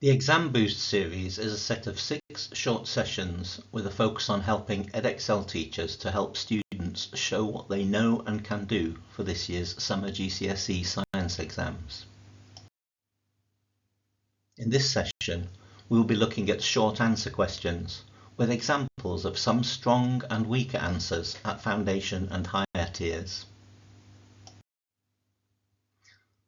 The Exam Boost series is a set of 6 short sessions with a focus on helping Edexcel teachers to help students show what they know and can do for this year's summer GCSE Science exams. In this session, we will be looking at short answer questions with examples of some strong and weaker answers at foundation and higher tiers.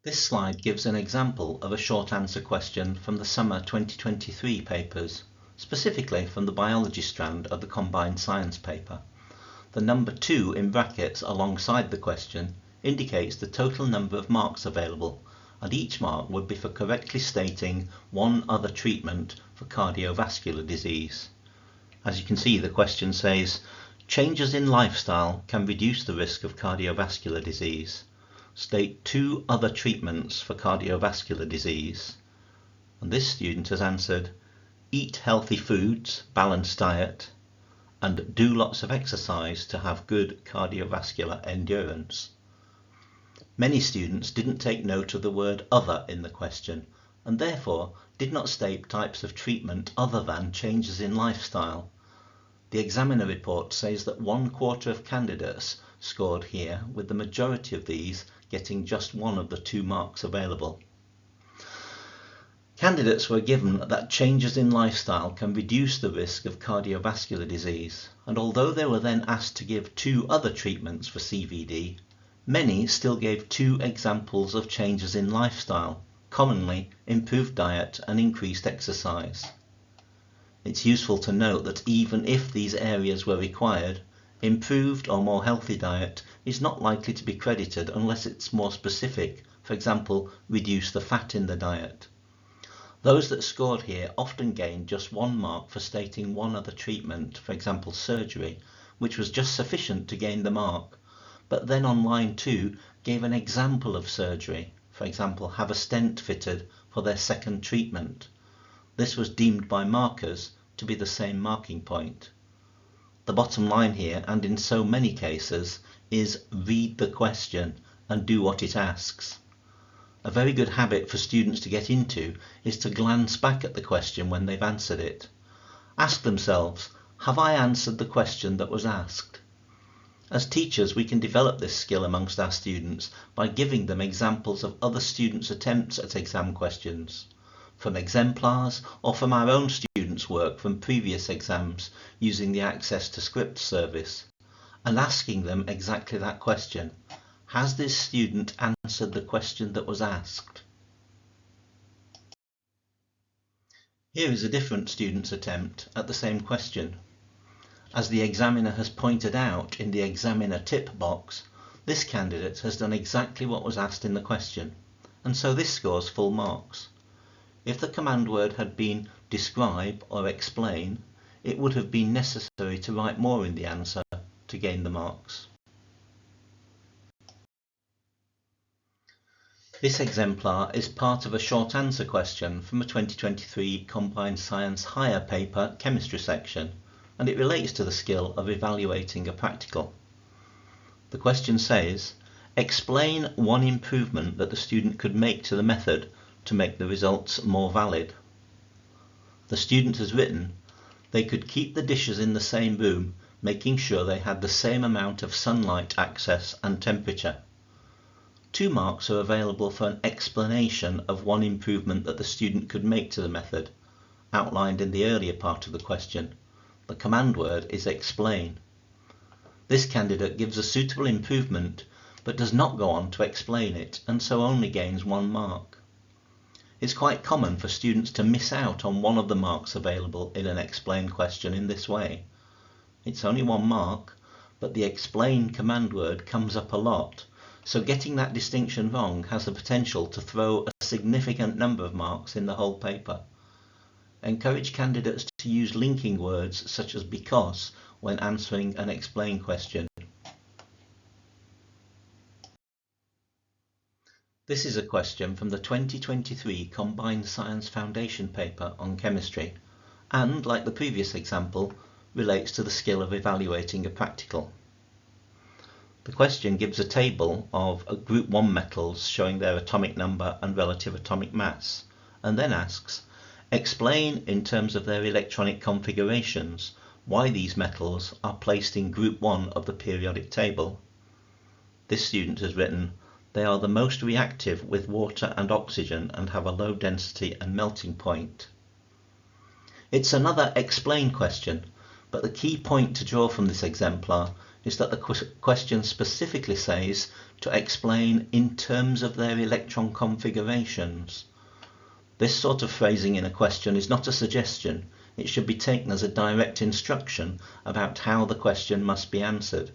This slide gives an example of a short answer question from the summer 2023 papers, specifically from the biology strand of the combined science paper. The number 2 in brackets alongside the question indicates the total number of marks available, and each mark would be for correctly stating one other treatment for cardiovascular disease. As you can see, the question says, changes in lifestyle can reduce the risk of cardiovascular disease. State 2 other treatments for cardiovascular disease. And this student has answered, eat healthy foods, balanced diet, and do lots of exercise to have good cardiovascular endurance. Many students didn't take note of the word other in the question, and therefore did not state types of treatment other than changes in lifestyle. The examiner report says that 1/4 of candidates scored here, with the majority of these getting just one of the 2 marks available. Candidates were given that changes in lifestyle can reduce the risk of cardiovascular disease, and although they were then asked to give 2 other treatments for CVD, many still gave 2 examples of changes in lifestyle, commonly improved diet and increased exercise. It's useful to note that even if these areas were required, improved or more healthy diet is not likely to be credited unless it's more specific, for example, reduce the fat in the diet. Those that scored here often gained just 1 mark for stating one other treatment, for example surgery, which was just sufficient to gain the mark, but then on line 2 gave an example of surgery, for example have a stent fitted for their 2nd treatment. This was deemed by markers to be the same marking point. The bottom line here, and in so many cases, is read the question and do what it asks. A very good habit for students to get into is to glance back at the question when they've answered it. Ask themselves, have I answered the question that was asked? As teachers, we can develop this skill amongst our students by giving them examples of other students' attempts at exam questions, from exemplars or from our own students' work from previous exams using the Access to Script service, and asking them exactly that question. Has this student answered the question that was asked? Here is a different student's attempt at the same question. As the examiner has pointed out in the examiner tip box, this candidate has done exactly what was asked in the question, and so this scores full marks. If the command word had been describe or explain, it would have been necessary to write more in the answer to gain the marks. This exemplar is part of a short answer question from a 2023 Combined Science Higher paper chemistry section, and it relates to the skill of evaluating a practical. The question says, explain one improvement that the student could make to the method to make the results more valid. The student has written, they could keep the dishes in the same room, making sure they had the same amount of sunlight access and temperature. 2 marks are available for an explanation of one improvement that the student could make to the method, outlined in the earlier part of the question. The command word is explain. This candidate gives a suitable improvement, but does not go on to explain it, and so only gains 1 mark. It's quite common for students to miss out on one of the marks available in an explain question in this way. It's only 1 mark, but the explain command word comes up a lot, so getting that distinction wrong has the potential to throw a significant number of marks in the whole paper. Encourage candidates to use linking words such as because when answering an explain question. This is a question from the 2023 Combined Science Foundation paper on chemistry, and, like the previous example, relates to the skill of evaluating a practical. The question gives a table of group 1 metals showing their atomic number and relative atomic mass, and then asks, Explain in terms of their electronic configurations why these metals are placed in group 1 of the periodic table. This student has written, they are the most reactive with water and oxygen and have a low density and melting point. It's another explain question, but the key point to draw from this exemplar is that the question specifically says to explain in terms of their electron configurations. This sort of phrasing in a question is not a suggestion. It should be taken as a direct instruction about how the question must be answered.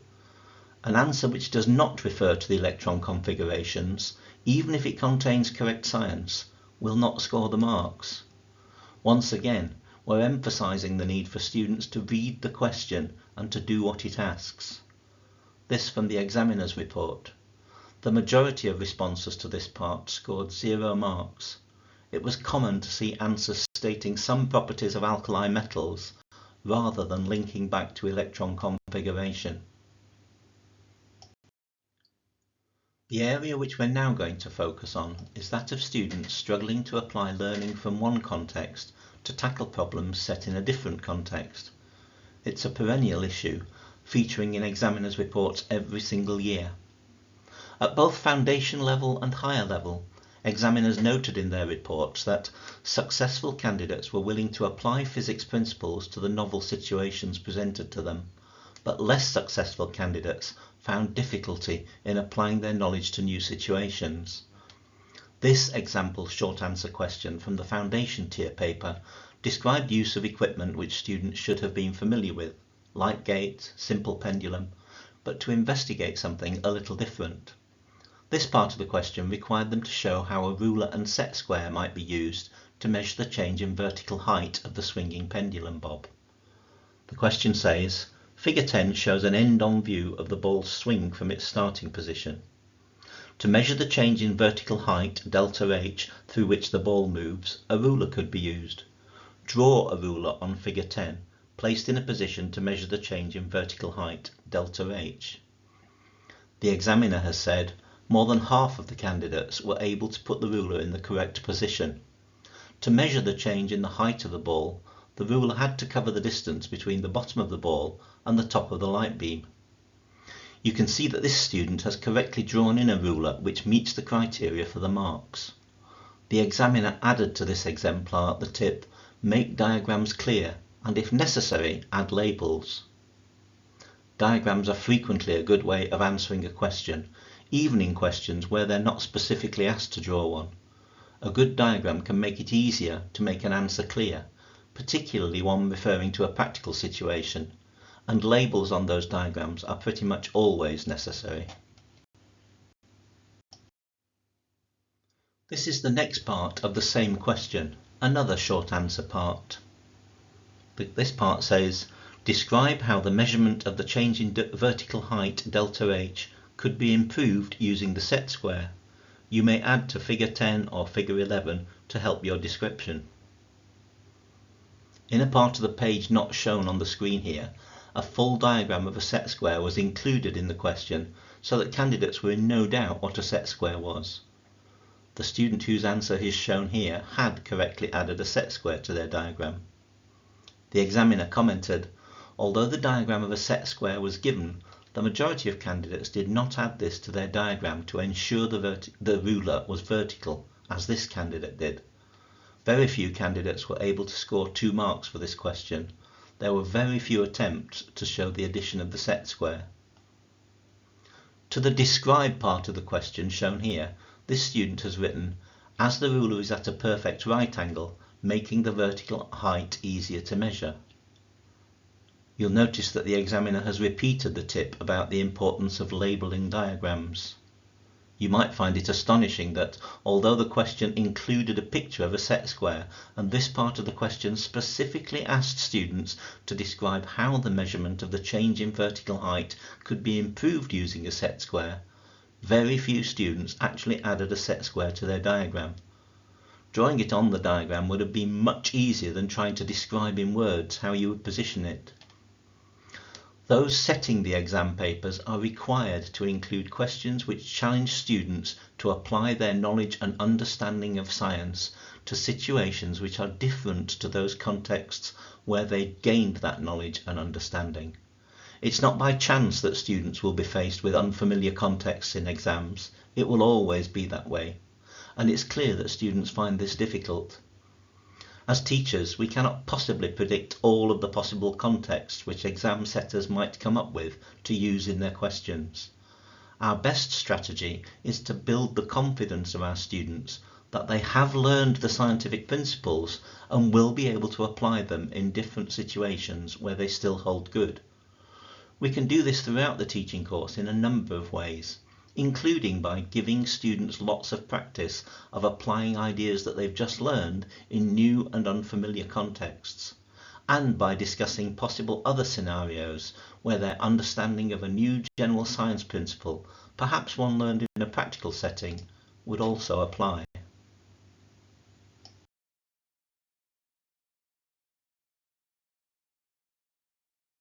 An answer which does not refer to the electron configurations, even if it contains correct science, will not score the marks. Once again, we're emphasizing the need for students to read the question and to do what it asks. This from the examiner's report. The majority of responses to this part scored 0 marks. It was common to see answers stating some properties of alkali metals rather than linking back to electron configuration. The area which we're now going to focus on is that of students struggling to apply learning from one context to tackle problems set in a different context. It's a perennial issue, featuring in examiners' reports every single year. At both foundation level and higher level, examiners noted in their reports that successful candidates were willing to apply physics principles to the novel situations presented to them, but less successful candidates found difficulty in applying their knowledge to new situations. This example short answer question from the foundation tier paper described use of equipment which students should have been familiar with, light gate, simple pendulum, but to investigate something a little different. This part of the question required them to show how a ruler and set square might be used to measure the change in vertical height of the swinging pendulum bob. The question says, Figure 10 shows an end-on view of the ball's swing from its starting position. To measure the change in vertical height, delta h, through which the ball moves, a ruler could be used. Draw a ruler on Figure 10, placed in a position to measure the change in vertical height, delta h. The examiner has said, more than half of the candidates were able to put the ruler in the correct position. To measure the change in the height of the ball, the ruler had to cover the distance between the bottom of the ball and the top of the light beam. You can see that this student has correctly drawn in a ruler which meets the criteria for the marks. The examiner added to this exemplar the tip, make diagrams clear, and if necessary, add labels. Diagrams are frequently a good way of answering a question, even in questions where they're not specifically asked to draw one. A good diagram can make it easier to make an answer clear, particularly one referring to a practical situation, and labels on those diagrams are pretty much always necessary. This is the next part of the same question, another short answer part. This part says, describe how the measurement of the change in vertical height delta h could be improved using the set square. You may add to Figure 10 or Figure 11 to help your description. In a part of the page not shown on the screen here, a full diagram of a set square was included in the question so that candidates were in no doubt what a set square was. The student whose answer is shown here had correctly added a set square to their diagram. The examiner commented, although the diagram of a set square was given, the majority of candidates did not add this to their diagram to ensure the ruler was vertical, as this candidate did. Very few candidates were able to score 2 marks for this question. There were very few attempts to show the addition of the set square. To the describe part of the question shown here, this student has written, as the ruler is at a perfect right angle, making the vertical height easier to measure. You'll notice that the examiner has repeated the tip about the importance of labelling diagrams. You might find it astonishing that, although the question included a picture of a set square, and this part of the question specifically asked students to describe how the measurement of the change in vertical height could be improved using a set square, very few students actually added a set square to their diagram. Drawing it on the diagram would have been much easier than trying to describe in words how you would position it. Those setting the exam papers are required to include questions which challenge students to apply their knowledge and understanding of science to situations which are different to those contexts where they gained that knowledge and understanding. It's not by chance that students will be faced with unfamiliar contexts in exams. It will always be that way, and it's clear that students find this difficult. As teachers, we cannot possibly predict all of the possible contexts which exam setters might come up with to use in their questions. Our best strategy is to build the confidence of our students that they have learned the scientific principles and will be able to apply them in different situations where they still hold good. We can do this throughout the teaching course in a number of ways, including by giving students lots of practice of applying ideas that they've just learned in new and unfamiliar contexts, and by discussing possible other scenarios where their understanding of a new general science principle, perhaps one learned in a practical setting, would also apply.